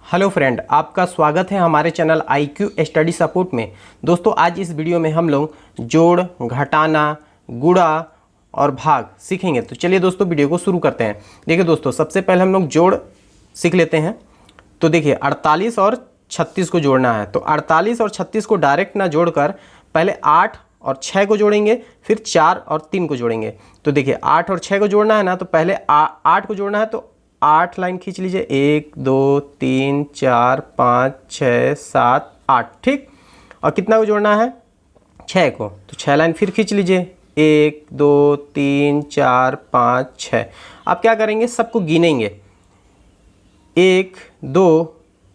Hello friend, आपका स्वागत है हमारे चैनल IQ स्टडी सपोर्ट में। दोस्तों, आज इस वीडियो में हम लोग जोड़, घटाना, गुणा और भाग सीखेंगे। तो चलिए दोस्तों, वीडियो को शुरू करते हैं। देखिए दोस्तों, सबसे पहले हम लोग जोड़ सीख लेते हैं। तो देखिए 48 और 36 को जोड़ना है। तो 48 और 36 को डायरेक्ट ना जोड़कर पहले 8 और 6 को जोड़ेंगे, फिर 4 और 3 को जोड़ेंगे। तो देखिए 8 और 6 को जोड़ना है ना, तो पहले 8 को जोड़ना है तो 8 लाइन खींच लीजिए। 1 2 3 4 5 6 7 8, ठीक। और कितना को जोड़ना है? 6 को। तो 6 लाइन फिर खींच लीजिए। 1 2 3 4 5 6। अब क्या करेंगे? सबको गिनेंगे। 1 2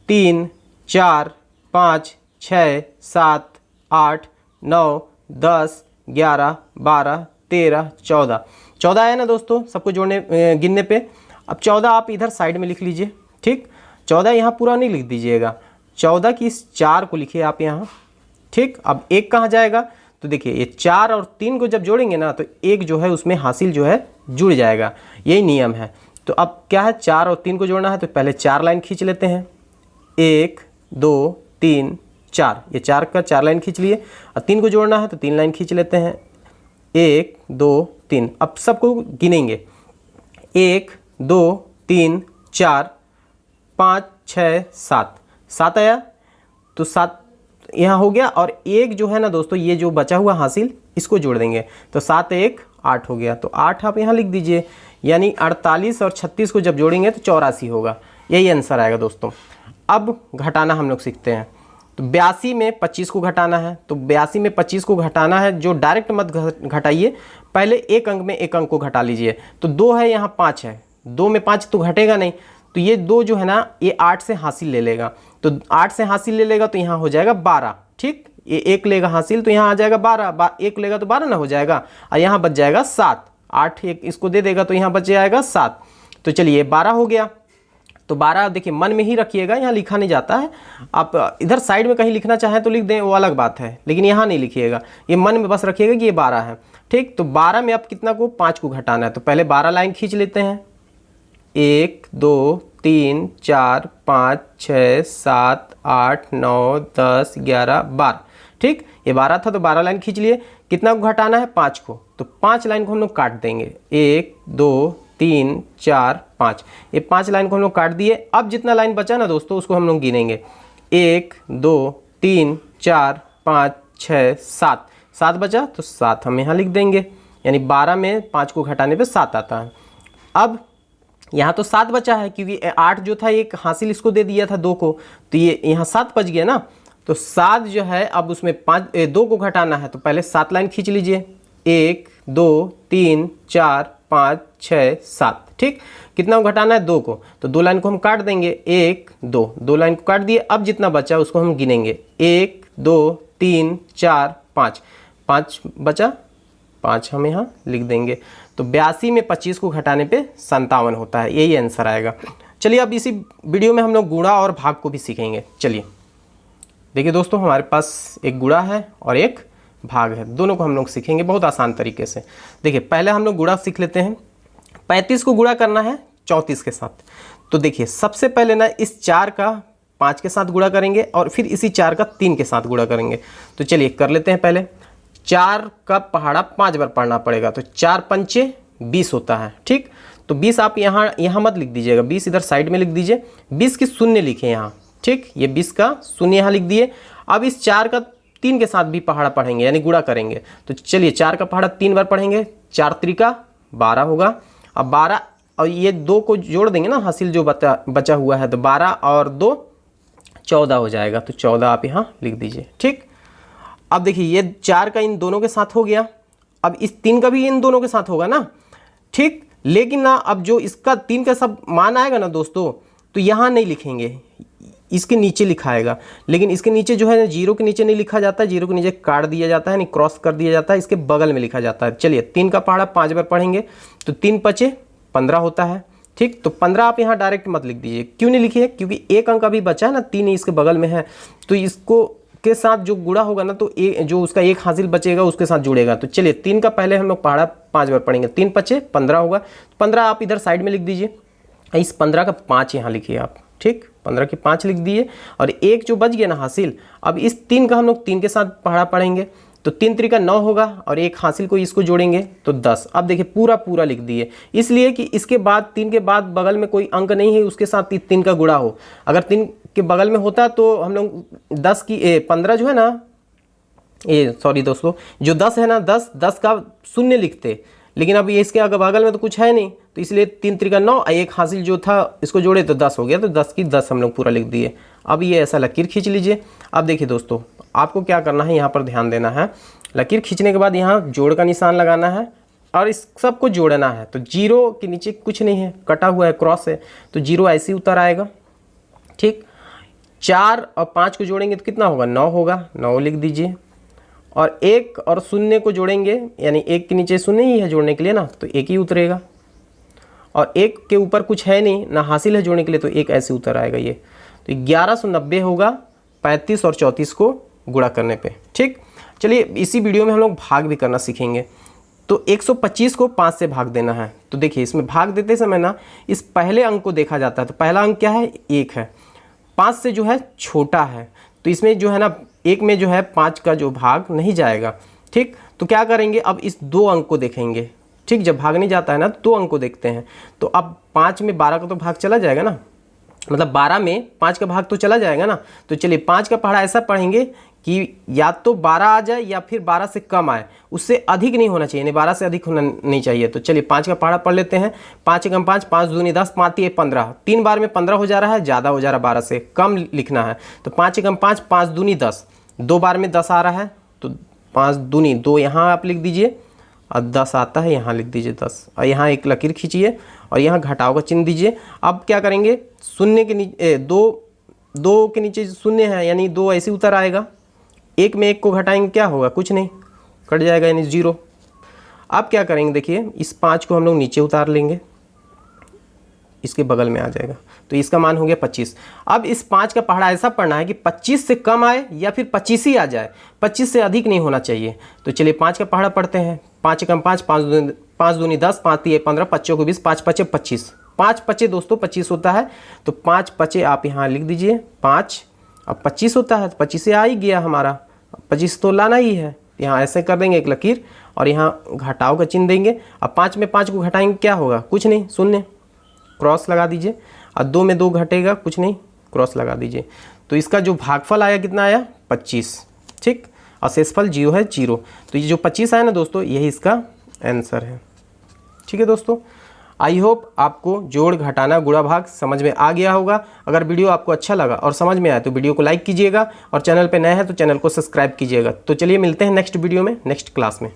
3 4 5 6 7 8 9 10 11 12 13 14। 14 है ना दोस्तों, सबको जोड़ने गिनने पे। अब 14 आप इधर साइड में लिख लीजिए, ठीक। 14 यहाँ पूरा नहीं लिख दीजिएगा, 14 की इस 4 को लिखिए आप यहाँ, ठीक। अब 1 कहाँ जाएगा? तो देखिए ये 4 और 3 को जब जोड़ेंगे ना, तो 1 जो है उसमें हासिल जो है जुड़ जाएगा। यही नियम है। तो अब क्या है, 4 और 3 को जोड़ना है तो पहले 4 लाइन खींच लेते हैं। 1 2 3 4, ये 4 का 4 लाइन खींच लिए। और 3 को जोड़ना है तो 3 लाइन खींच लेते हैं। 1 2 3। अब सबको गिनेंगे। 1 2 3 4 5 6 7। 7 आया तो 7 यहाँ हो गया। और 1 जो है ना दोस्तों, ये जो बचा हुआ हासिल, इसको जोड़ देंगे। तो 7 1 8 हो गया। तो 8 आप यहाँ लिख दीजिए। यानी 48 और 36 को जब जोड़ेंगे तो 84 होगा। यही आंसर आएगा दोस्तों। अब घटाना हम लोग सीखते हैं। तो 82 में 25 को घटाना है। तो 82 में 25 को घटाना है, जो डायरेक्ट मत घटाइए, पहले एक अंक में एक अंक को घटा लीजिए। तो 2 है, यहाँ 5 है। 2 में 5 तो घटेगा नहीं, तो ये 2 जो है ना, ये 8 से हासिल ले लेगा। तो 8 से हासिल ले लेगा तो यहाँ हो जाएगा 12, ठीक। ये 1 लेगा हासिल तो यहाँ आ जाएगा 12। 1 लेगा तो 12 ना हो जाएगा। और यहाँ बच जाएगा 7। 8 1 इसको दे देगा तो यहाँ बच जाएगा 7। तो चलिए 12 हो गया। तो 12 देखिए मन में ही रखिएगा, यहाँ लिखा नहीं जाता है। आप इधर साइड में कहीं लिखना चाहें तो लिख दें, वो अलग बात है, लेकिन यहाँ नहीं लिखिएगा। ये मन में बस रखिएगा कि ये 12 है, ठीक। तो 12 में अब कितना को? 5 को घटाना है। तो पहले 12 लाइन खींच लेते हैं। 1 2 3 4 5 6 7 8 9 10 11 12, ठीक। ये 12 था तो 12 लाइन खींच लिए। कितना को घटाना है? 5 को। तो 5 लाइन को हम लोग काट देंगे। 1 2 3 4 5। ये 5 लाइन को हम लोग काट दिए। अब जितना लाइन बचा ना दोस्तों, उसको हम लोग गिनेंगे। 1 2 3 4 5 6 7। 7 बचा तो 7 हम यहाँ लिख देंगे। यानी 12 में 5 को घटाने पे 7 आता है। अब यहाँ तो 7 बचा है, क्योंकि 8 जो था एक हासिल इसको दे दिया था 2 को, तो ये यहाँ 7 बच गया ना। तो 7 जो है, अब उसमें 2 को घटाना है। तो पहले 7 लाइन खींच लीजिए। 1 2 3 4 5 6 7, ठीक। कितना को घटाना है? 2 को। तो 2 लाइन को हम काट देंगे। 1 2 लाइन को काट दिए। अब जितना बचा उसको हम गिनेंगे। 1 2 3 4 5। 5 बचा, 5 हम यहाँ लिख देंगे। तो 82 में 25 को घटाने पे 57 होता है। यही आंसर आएगा। चलिए अब इसी वीडियो में हम लोग गुणा और भाग को भी सीखेंगे। चलिए देखिए दोस्तों, हमारे पास एक गुणा है और एक भाग है। दोनों को हम लोग सीखेंगे बहुत आसान तरीके से। देखिए पहले हम लोग गुणा सीख लेते हैं। 35 को गुणा करना है 34 के साथ। तो देखिए सबसे पहले ना, इस 4 का 5 के साथ गुणा करेंगे और फिर इसी 4 का 3 के साथ गुणा करेंगे। तो चलिए कर लेते हैं। पहले 4 का पहाड़ा 5 बार पढ़ना पड़ेगा। तो 4 पंचे 20 होता है, ठीक। तो 20 आप यहाँ मत लिख दीजिएगा, 20 इधर साइड में लिख दीजिए। 20 की शून्य लिखे यहाँ, ठीक। ये 20 का शून्य यहाँ लिख दिए। अब इस 4 का 3 के साथ भी पहाड़ा पढ़ेंगे, यानी गुणा करेंगे। तो चलिए 4 का पहाड़ा 3 बार पढ़ेंगे। 4 त्रिका 12 होगा। अब 12 और ये 2 को जोड़ देंगे ना, हासिल जो बचा हुआ है, तो 12 और 2 14 हो जाएगा। तो 14 आप यहाँ लिख दीजिए, ठीक। अब देखिए ये 4 का इन दोनों के साथ हो गया। अब इस 3 का भी इन दोनों के साथ होगा ना, ठीक। लेकिन ना अब जो इसका 3 का सब मान आएगा ना दोस्तों, तो यहाँ नहीं लिखेंगे, इसके नीचे लिखाएगा। लेकिन इसके नीचे जो है ना, 0 के नीचे नहीं लिखा जाता है, 0 के नीचे काट दिया जाता है, यानी क्रॉस कर दिया जाता है, इसके बगल में लिखा जाता है। चलिए 3 का पहाड़ा 5 बार पढ़ेंगे। तो 3 पचे 15 होता है, ठीक। तो 15 आप यहाँ डायरेक्ट मत लिख दीजिए। क्यों नहीं लिखिए? क्योंकि एक अंक अभी बचा है ना, 3 इसके बगल में है। तो इसको के साथ जो गुणा होगा ना, तो जो उसका एक हासिल बचेगा उसके साथ जुड़ेगा। तो चलिए 3 का पहले हम लोग पहाड़ा 5 बार पढ़ेंगे। 3 पचे 15 होगा। 15 आप इधर साइड में लिख दीजिए। इस 15 का 5 यहाँ लिखिए आप, ठीक, 15 की 5 लिख दिए और एक जो बच गया ना हासिल, अब इस 3 का हम लोग 3 के साथ पहाड़ा पढ़ेंगे तो 3 3 का 9 होगा और एक हासिल को इसको जोड़ेंगे तो 10। अब देखिए पूरा पूरा लिख दिए, इसलिए कि इसके बाद 3 के बाद बगल में कोई अंक नहीं है उसके साथ 3 का गुणा हो। अगर 3 के बगल में होता तो हम लोग 10 की 15 जो है ना, ये सॉरी दोस्तों, जो 10 है ना 10 का शून्य लिखते, लेकिन अब ये इसके अगर बगल में तो कुछ है नहीं, तो इसलिए 3 3 का 9 एक हासिल जो था इसको जोड़े तो 10 हो गया, तो 10 की 10 हम लोग पूरा लिख दिए। अब ये ऐसा लकीर खींच लीजिए। अब देखिए दोस्तों, आपको क्या करना है, यहाँ पर ध्यान देना है। लकीर खींचने के बाद यहाँ जोड़ का निशान लगाना है और इस सबको जोड़ना है। तो 0 के नीचे कुछ नहीं है, कटा हुआ है, क्रॉस है, तो 0 ऐसे ही उतर आएगा। ठीक, 4 और 5 को जोड़ेंगे तो कितना होगा, 9 होगा, 9 लिख दीजिए। और 1 और शून्य को जोड़ेंगे, यानी 1 के नीचे शून्य ही है जोड़ने के लिए ना, तो 1 ही उतरेगा। और 1 के ऊपर कुछ है नहीं ना, हासिल है जोड़ने के लिए, तो 1 ऐसे उतर आएगा ये। तो 1190 होगा 35 और 34 को गुणा करने पे। ठीक, चलिए इसी वीडियो में हम लोग भाग भी करना सीखेंगे। तो 125 को 5 से भाग देना है। तो देखिए इसमें भाग देते समय ना इस पहले अंक को देखा जाता है। तो पहला अंक क्या है, 1 है, 5 से जो है छोटा है, तो इसमें जो है ना 1 में जो है 5 का जो भाग नहीं जाएगा। ठीक, तो क्या करेंगे, अब इस 2 अंक को देखेंगे। ठीक, जब भाग नहीं जाता है ना, 2 अंक को देखते हैं। तो अब 5 में 12 का तो भाग चला जाएगा ना, मतलब 12 में 5 का भाग तो चला जाएगा ना। तो चलिए 5 का पहाड़ा ऐसा पढ़ेंगे कि या तो 12 आ जाए या फिर 12 से कम आए, उससे अधिक नहीं होना चाहिए, यानी 12 से अधिक होना नहीं चाहिए। तो चलिए 5 का पहाड़ा पढ़ लेते हैं। 5 एकम 5, 5 दूनी 10, 5 तिये 15, 3 बार में 15 हो जा रहा है, ज़्यादा हो जा रहा है, 12 से कम लिखना है। तो 5 एकम 5, 5 दूनी 10, 2 बार में 10 आ रहा है, तो 5 दूनी 2 यहाँ आप लिख दीजिए और 10 आता है, यहाँ लिख दीजिए 10, और यहाँ एक लकीर खींचिए और यहाँ घटाव का चिन्ह दीजिए। अब क्या करेंगे, शून्य के नीचे 2 के नीचे शून्य है, यानी 2 ऐसे उतर आएगा। 1 में 1 को घटाएंगे, क्या होगा, कुछ नहीं, कट जाएगा, यानी 0। अब क्या करेंगे, देखिए इस 5 को हम लोग नीचे उतार लेंगे, इसके बगल में आ जाएगा, तो इसका मान हो गया 25। अब इस 5 का पहाड़ा ऐसा पढ़ना है कि 25 से कम आए या फिर 25 ही आ जाए, 25 से अधिक नहीं होना चाहिए। तो चलिए 5 का पहाड़ा पढ़ते हैं। 5 एकम 5, 5 दूनी 10, 5 तिये 15, 5 चौको 20, 5 पचे 25, 5 पचे दोस्तों 25 होता है। तो 5 पचे आप यहाँ लिख दीजिए 5, अब 25 होता है तो 25 से आ ही गया हमारा, 25 तो लाना ही है। यहाँ ऐसे कर देंगे एक लकीर और यहाँ घटाव का चिन्ह देंगे। अब 5 में 5 को घटाएंगे, क्या होगा, कुछ नहीं, शून्य, क्रॉस लगा दीजिए। और 2 में 2 घटेगा, कुछ नहीं, क्रॉस लगा दीजिए। तो इसका जो भागफल आया कितना आया, 25। ठीक, और शेषफल 0 है, 0। तो ये जो 25 आया ना दोस्तों, यही इसका आंसर है। ठीक है दोस्तों, आई होप आपको जोड़ घटाना गुणा भाग समझ में आ गया होगा। अगर वीडियो आपको अच्छा लगा और समझ में आया तो वीडियो को लाइक कीजिएगा और चैनल पे नए हैं तो चैनल को सब्सक्राइब कीजिएगा। तो चलिए मिलते हैं नेक्स्ट वीडियो में, नेक्स्ट क्लास में।